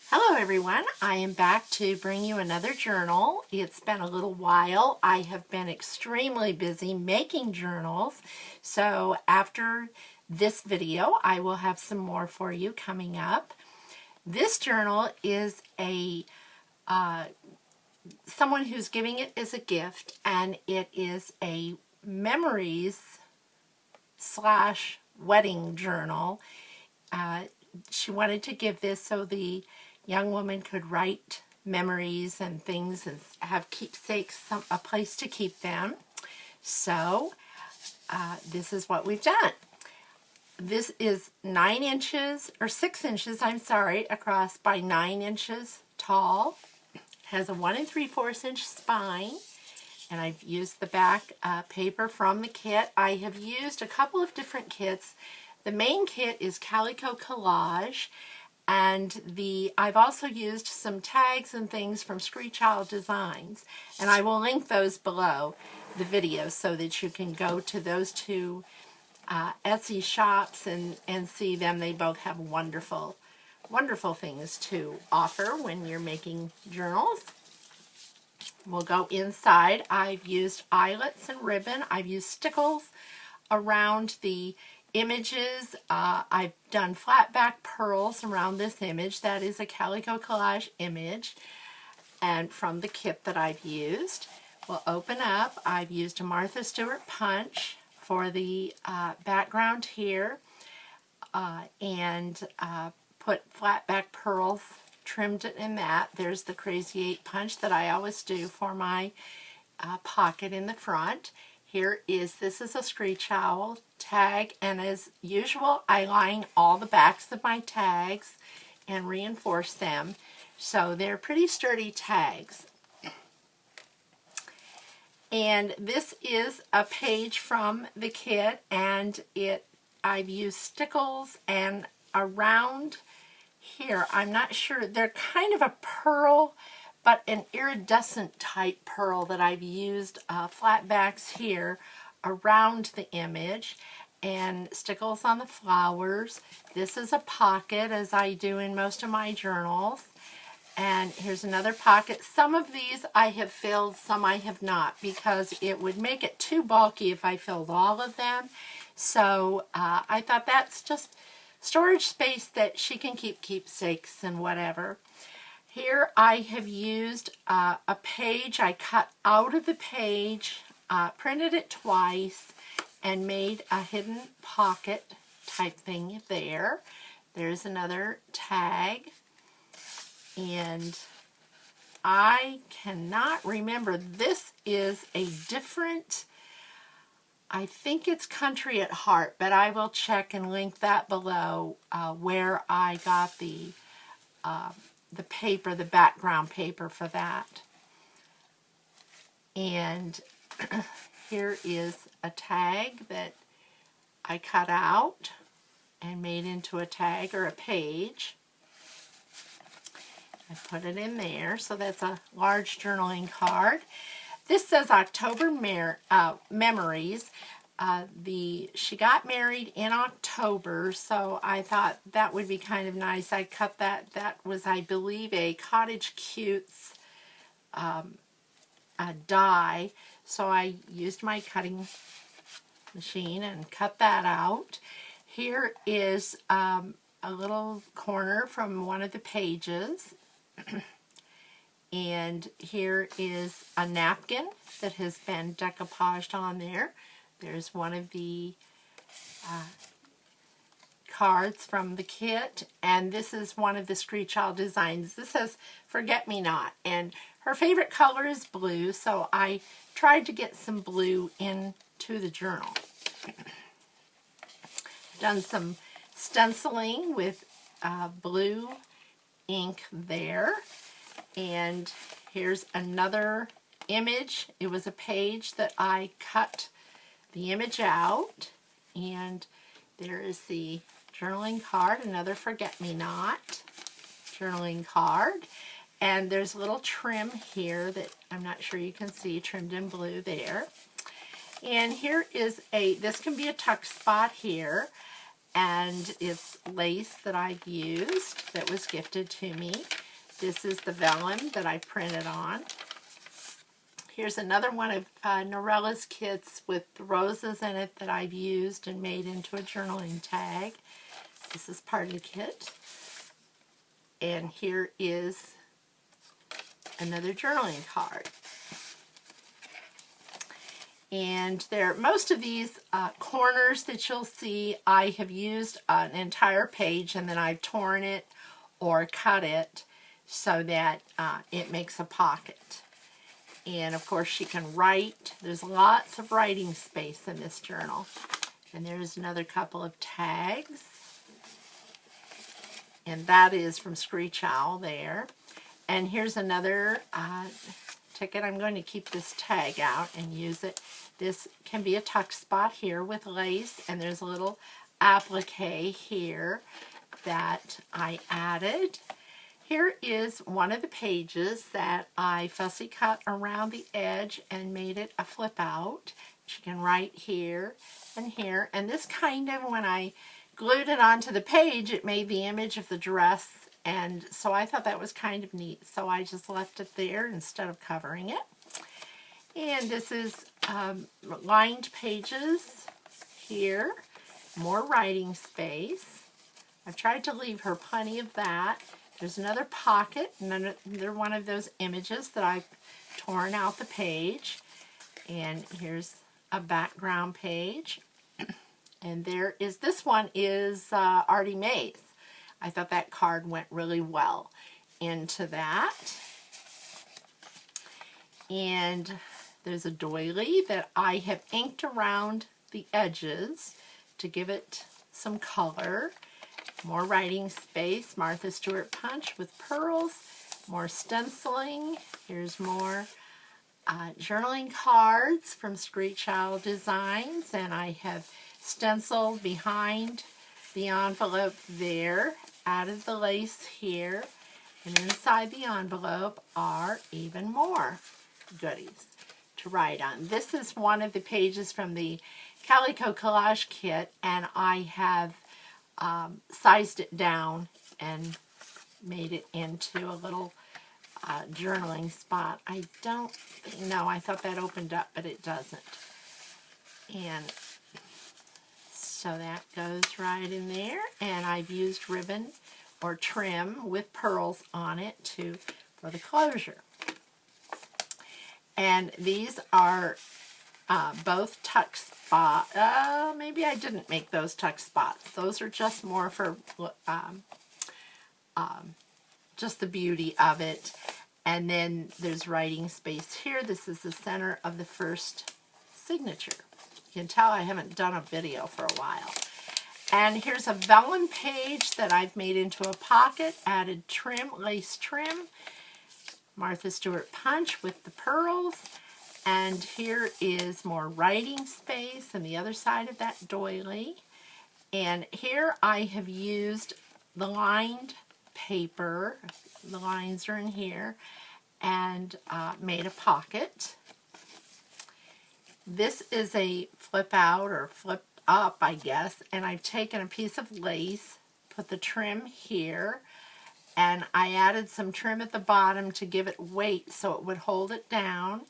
Hello everyone, I am back to bring you another journal. It's been a little while. I have been extremely busy making journals, so after this video I will have some more for you coming up. This journal is someone who's giving it as a gift, and it is a memories / wedding journal. She wanted to give this so the young woman could write memories and things and have keepsakes, a place to keep them. So this is what we've done. This is 9 inches, or 6 inches, I'm sorry, across by 9 inches tall. It has a 1 3/4 inch spine, and I've used the back paper from the kit. I have used a couple of different kits. The main kit is Calico Collage, and I've also used some tags and things from Screechild Designs, and I will link those below the video so that you can go to those two Etsy shops and see them. They both have wonderful things to offer when you're making journals. We'll go inside. I've used eyelets and ribbon. I've used stickles around the images. I've done flat back pearls around this image. That is a Calico Collage image, and from the kit that I've used. We'll open up. I've used a Martha Stewart punch for the background here, and put flat back pearls, trimmed it in that. There's the Crazy 8 punch that I always do for my pocket in the front. This is a Screechild tag, and as usual I line all the backs of my tags and reinforce them, so they're pretty sturdy tags. And this is a page from the kit, and I've used stickles, and around here, I'm not sure, they're kind of a pearl, but an iridescent type pearl that I've used flat backs here around the image, and stickles on the flowers. This is a pocket, as I do in most of my journals. And here's another pocket. Some of these I have filled, some I have not, because it would make it too bulky if I filled all of them. So I thought that's just storage space that she can keep keepsakes and whatever. Here I have used a page. I cut out of the page, printed it twice, and made a hidden pocket type thing there. There's another tag, and I cannot remember. This is a different, I think it's Country at Heart, but I will check and link that below where I got the paper, the background paper for that. And here is a tag that I cut out and made into a tag or a page. I put it in there, so that's a large journaling card. This says October Memories. She got married in October, so I thought that would be kind of nice. I cut that. That was, I believe, a Cottage Cutes die, so I used my cutting machine and cut that out. Here is a little corner from one of the pages. And here is a napkin that has been decoupaged on there. There's one of the cards from the kit, and this is one of the Screechild Designs. This says Forget Me Not, and her favorite color is blue, so I tried to get some blue into the journal. Done some stenciling with blue ink there. And here's another image. It was a page that I cut the image out, and there is the journaling card, another Forget Me Not journaling card. And there's a little trim here that I'm not sure you can see, trimmed in blue there. And here is this can be a tuck spot here, and it's lace that I've used that was gifted to me. This is the vellum that I printed on. Here's another one of Norella's kits with roses in it that I've used and made into a journaling tag. This is part of the kit. And here is another journaling card. And most of these corners that you'll see, I have used an entire page and then I've torn it or cut it so that it makes a pocket. And of course she can write. There's lots of writing space in this journal. And there's another couple of tags. And that is from Screech Owl there. And here's another ticket. I'm going to keep this tag out and use it. This can be a tuck spot here with lace, and there's a little applique here that I added. Here is one of the pages that I fussy cut around the edge and made it a flip out. You can write here and here, and this kind of, when I glued it onto the page, it made the image of the dress, and so I thought that was kind of neat, so I just left it there instead of covering it. And this is lined pages here, more writing space. I've tried to leave her plenty of that. There's another pocket, another one of those images that I've torn out the page. And here's a background page. And this one is Artie Mays. I thought that card went really well into that. And there's a doily that I have inked around the edges to give it some color. More writing space, Martha Stewart Punch with pearls, more stenciling. Here's more journaling cards from Screech Owl Designs, and I have stenciled behind the envelope there, added the lace here, and inside the envelope are even more goodies to write on. This is one of the pages from the Calico Collage Kit, and I have sized it down and made it into a little journaling spot. I don't know, I thought that opened up, but it doesn't. And so that goes right in there, and I've used ribbon or trim with pearls on it for the closure. And these are both tuck spots. Maybe I didn't make those tuck spots. Those are just more for just the beauty of it. And then there's writing space here. This is the center of the first signature. You can tell I haven't done a video for a while. And here's a vellum page that I've made into a pocket, added trim, lace trim, Martha Stewart Punch with the pearls. And here is more writing space on the other side of that doily. And here I have used the lined paper, the lines are in here, and made a pocket. This is a flip out or flip up, I guess, and I've taken a piece of lace, put the trim here, and I added some trim at the bottom to give it weight so it would hold it down.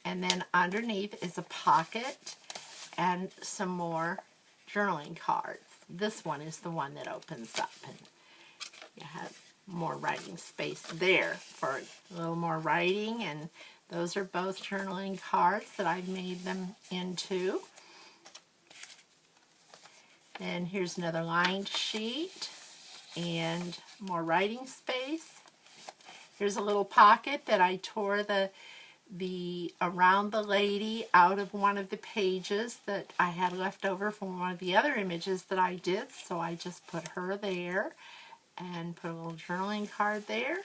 And then underneath is a pocket and some more journaling cards. This one is the one that opens up, and you have more writing space there for a little more writing. And those are both journaling cards that I've made them into. And here's another lined sheet and more writing space. Here's a little pocket that I tore the around the lady out of one of the pages that I had left over from one of the other images that I did, so I just put her there and put a little journaling card there.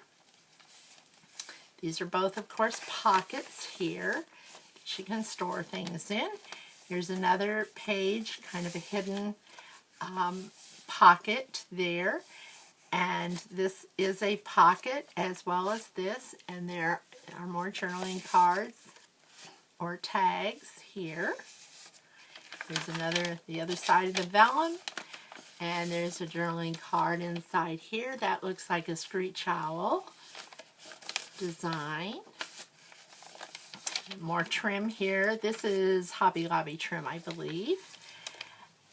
These are both, of course, pockets here that she can store things in. Here's another page, kind of a hidden pocket there, and this is a pocket as well as this, and there are more journaling cards or tags here. There's another, the other side of the vellum, and there's a journaling card inside here. That looks like a Screech Owl design. More trim here. This is Hobby Lobby trim, I believe.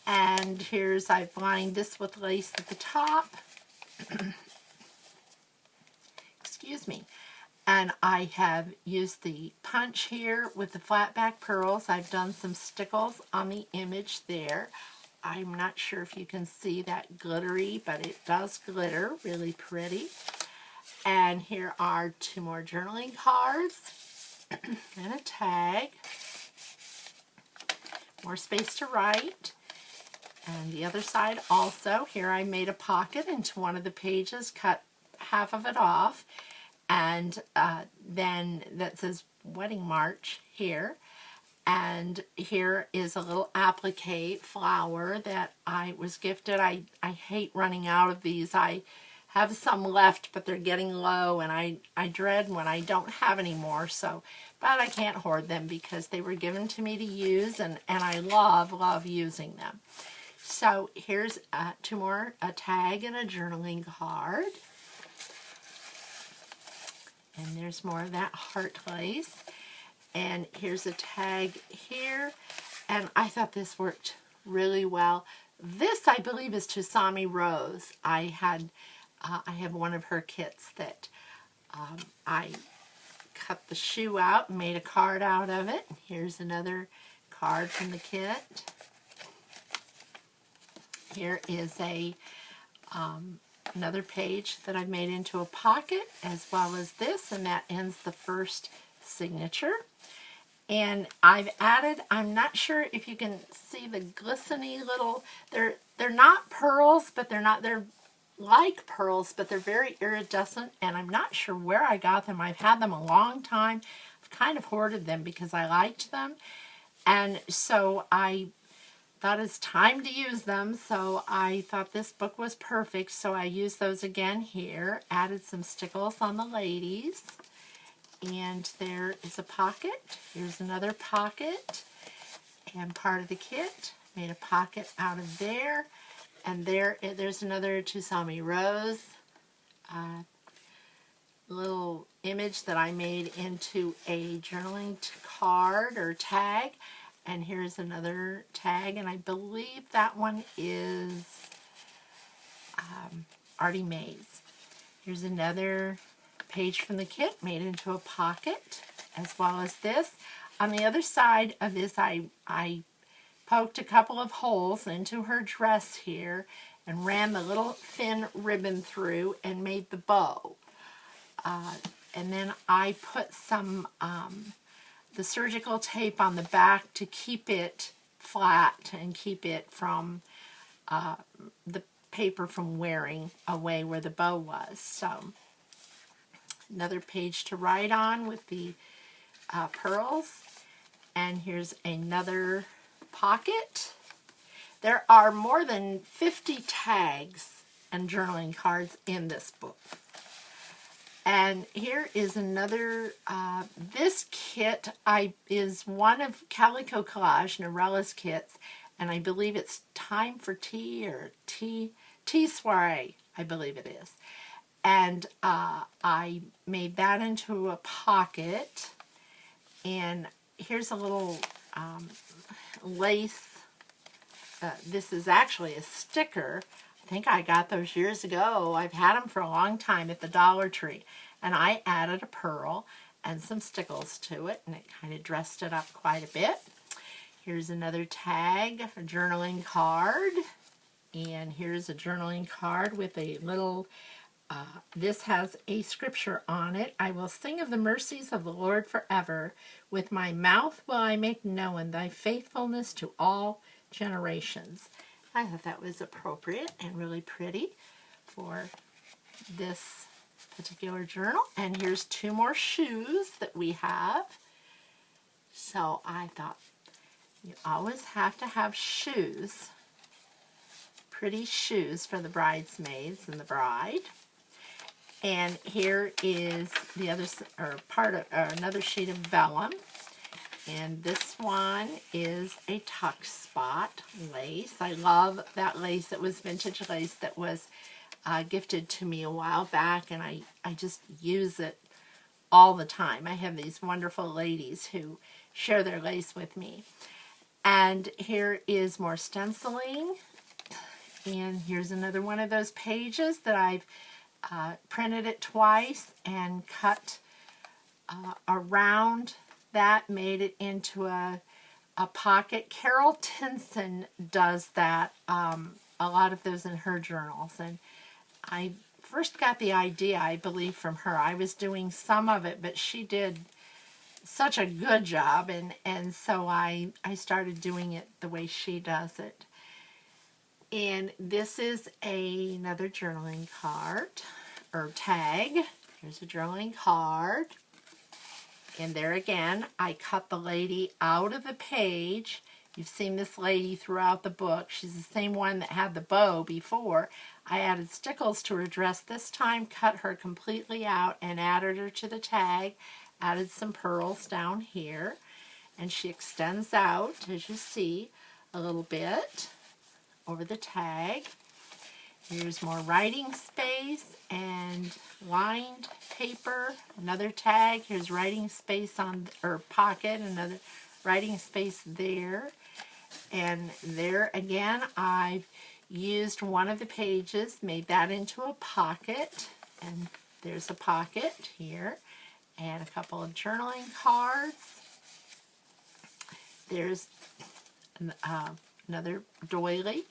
And here's, I've lined this with lace at the top. Excuse me. And I have used the punch here with the flat back pearls. I've done some stickles on the image there. I'm not sure if you can see that glittery, but it does glitter. Really pretty. And here are 2 more journaling cards and a tag. More space to write. And the other side also, here I made a pocket into one of the pages, cut half of it off, and then that says Wedding March here. And here is a little applique flower that I was gifted. I hate running out of these. I have some left, but they're getting low, and I dread when I don't have any more. So, but I can't hoard them because they were given to me to use, and I love using them. So here's 2 more, a tag and a journaling card. And there's more of that heart lace. And here's a tag here. And I thought this worked really well. This, I believe, is Tusami Rose. I have one of her kits that I cut the shoe out and made a card out of it. Here's another card from the kit. Here is another page that I've made into a pocket, as well as this, and that ends the first signature. And I've added, I'm not sure if you can see the glistening little, they're not pearls, but they're like pearls, but they're very iridescent, and I'm not sure where I got them. I've had them a long time. I've kind of hoarded them because I liked them, and so I thought it's time to use them, so I thought this book was perfect, so I used those again here, added some stickles on the ladies, and there is a pocket. Here's another pocket, and part of the kit, made a pocket out of there, and there's another Tusami Rose little image that I made into a journaling card or tag. And here's another tag, and I believe that one is Artie Mays. Here's another page from the kit made into a pocket, as well as this. On the other side of this, I poked a couple of holes into her dress here and ran the little thin ribbon through and made the bow. And then I put some the surgical tape on the back to keep it flat and keep it from the paper from wearing away where the bow was. So another page to write on with the pearls. And here's another pocket. There are more than 50 tags and journaling cards in this book. And here is another, this kit is one of Calico Collage, Norella's kits, and I believe it's Time for Tea or Tea Soiree, I believe it is. And I made that into a pocket, and here's a little lace. This is actually a sticker. I think I got those years ago. I've had them for a long time at the Dollar Tree. And I added a pearl and some stickles to it, and it kind of dressed it up quite a bit. Here's another tag, a journaling card. And here's a journaling card with a little, this has a scripture on it. I will sing of the mercies of the Lord forever. With my mouth will I make known thy faithfulness to all generations. I thought that was appropriate and really pretty for this particular journal. And here's 2 more shoes that we have. So I thought you always have to have shoes, pretty shoes for the bridesmaids and the bride. And here is the other, or part of, or another sheet of vellum. And this one is a tuck spot lace. I love that lace. It was vintage lace that was gifted to me a while back, and I just use it all the time. I have these wonderful ladies who share their lace with me. And here is more stenciling. And here's another one of those pages that I've printed it twice and cut around that, made it into a pocket. Carol Tinson does that, a lot of those in her journals. And I first got the idea, I believe, from her. I was doing some of it, but she did such a good job, and so I started doing it the way she does it. And this is another journaling card, or tag. Here's a journaling card. And there again, I cut the lady out of the page. You've seen this lady throughout the book. She's the same one that had the bow before. I added stickles to her dress this time, cut her completely out, and added her to the tag. Added some pearls down here. And she extends out, as you see, a little bit over the tag. Here's more writing space and lined paper. Another tag. Here's writing space on, or pocket, another writing space there. And there again, I've used one of the pages, made that into a pocket. And there's a pocket here. And a couple of journaling cards. There's another doily.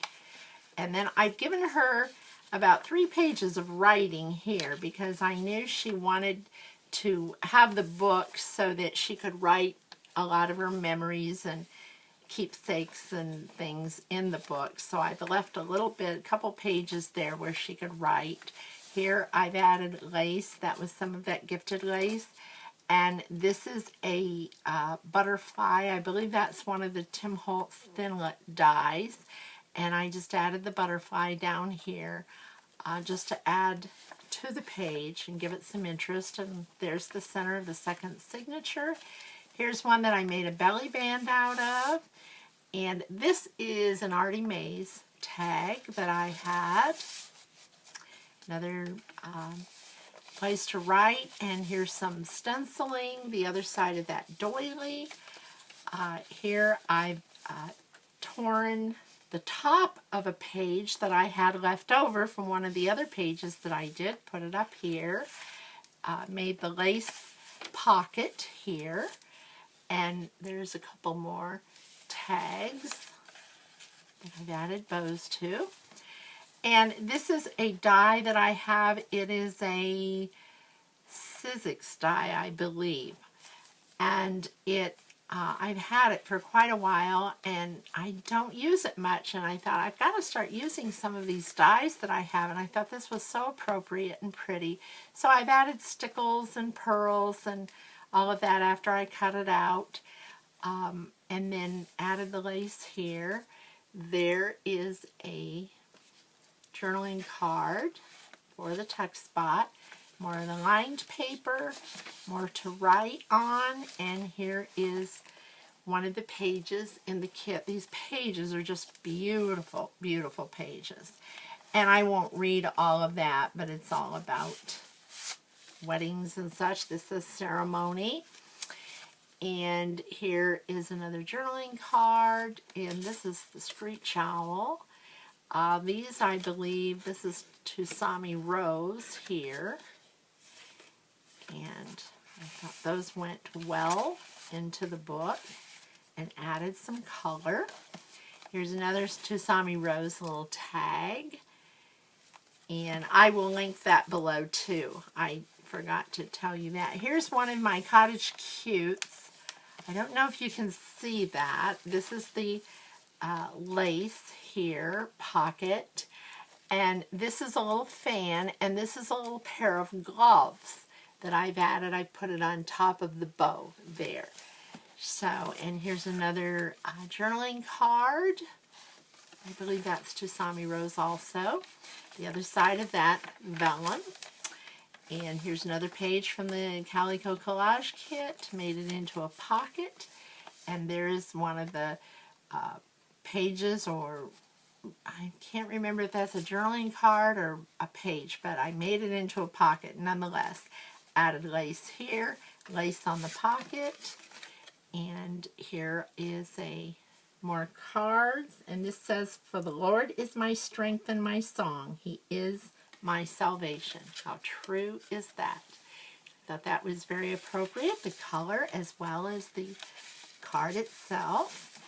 And then I've given her about 3 pages of writing here because I knew she wanted to have the book so that she could write a lot of her memories and keepsakes and things in the book. So I've left a little bit, a couple pages there where she could write. Here I've added lace. That was some of that gifted lace. And this is a butterfly. I believe that's one of the Tim Holtz Thinlit dies. And I just added the butterfly down here just to add to the page and give it some interest. And there's the center of the second signature. Here's one that I made a belly band out of. And this is an Artie Mays tag that I had. Another place to write. And here's some stenciling, the other side of that doily. Here I've torn the top of a page that I had left over from one of the other pages that I did, put it up here, made the lace pocket here, and there's a couple more tags that I've added bows to. And this is a die that I have. It is a Sizzix die, I believe, and it I've had it for quite a while and I don't use it much, and I thought I've got to start using some of these dies that I have, and I thought this was so appropriate and pretty. So I've added stickles and pearls and all of that after I cut it out, and then added the lace here. There is a journaling card for the tuck spot. More of the lined paper, more to write on, and here is one of the pages in the kit. These pages are just beautiful, beautiful pages. And I won't read all of that, but it's all about weddings and such. This is ceremony. And here is another journaling card, and this is the Screech Owl. These, I believe, this is to Sami Rose here. And I thought those went well into the book and added some color. Here's another to Sami Rose little tag. And I will link that below too. I forgot to tell you that. Here's one of my Cottage Cutes. I don't know if you can see that. This is the lace here, pocket. And this is a little fan, and this is a little pair of gloves that I've added. I put it on top of the bow there. So, and here's another journaling card. I believe that's to Sami Rose also. The other side of that, vellum. And here's another page from the Calico Collage Kit. Made it into a pocket. And there's one of the pages, or I can't remember if that's a journaling card or a page, but I made it into a pocket nonetheless. added lace here, lace on the pocket, and here is more cards, and this says, "For the Lord is my strength and my song. He is my salvation." How true is that? I thought that was very appropriate, the color as well as the card itself.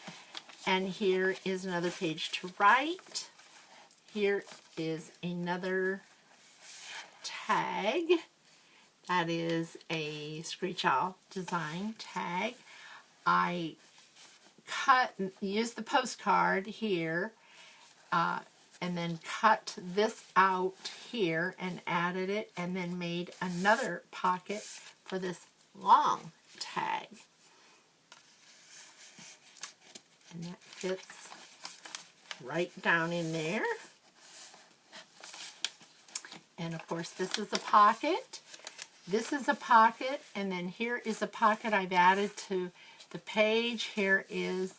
And here is another page to write. Here is another tag. That is a Screech Owl design tag. I used the postcard here and then cut this out here and added it, and then made another pocket for this long tag. And that fits right down in there. And of course this is a pocket. This is a pocket, and then here is a pocket I've added to the page. Here is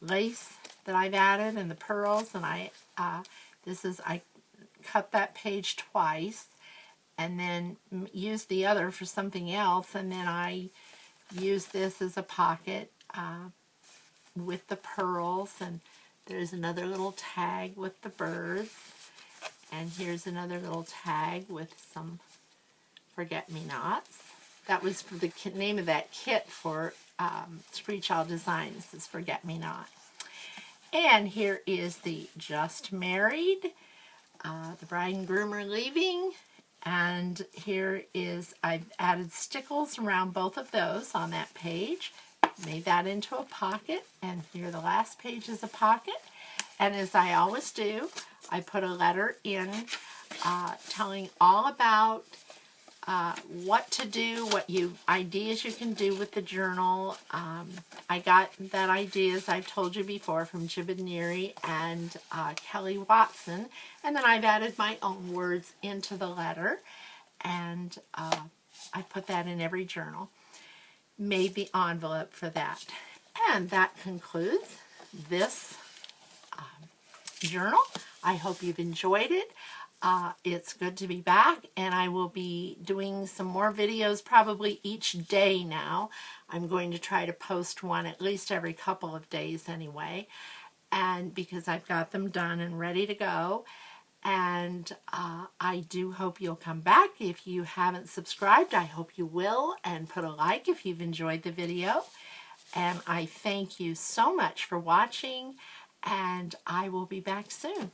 lace that I've added and the pearls, and I cut that page twice and then used the other for something else, and then I used this as a pocket with the pearls, and there's another little tag with the birds, and here's another little tag with some forget-me-nots. That was for the name of that kit for Screech Owl Designs, is Forget-Me-Not. And here is the Just Married. The bride and groom are leaving. And here is, I've added stickles around both of those on that page. Made that into a pocket. And here the last page is a pocket. And as I always do, I put a letter in telling all about what to do, ideas you can do with the journal. I got that idea, as I've told you before, from Jibin Neary and Kelly Watson, and then I've added my own words into the letter, and I put that in every journal. Made the envelope for that. And that concludes this journal. I hope you've enjoyed it. It's good to be back, and I will be doing some more videos probably each day now. I'm going to try to post one at least every couple of days anyway, and because I've got them done and ready to go. And I do hope you'll come back. If you haven't subscribed, I hope you will, and put a like if you've enjoyed the video. And I thank you so much for watching, and I will be back soon.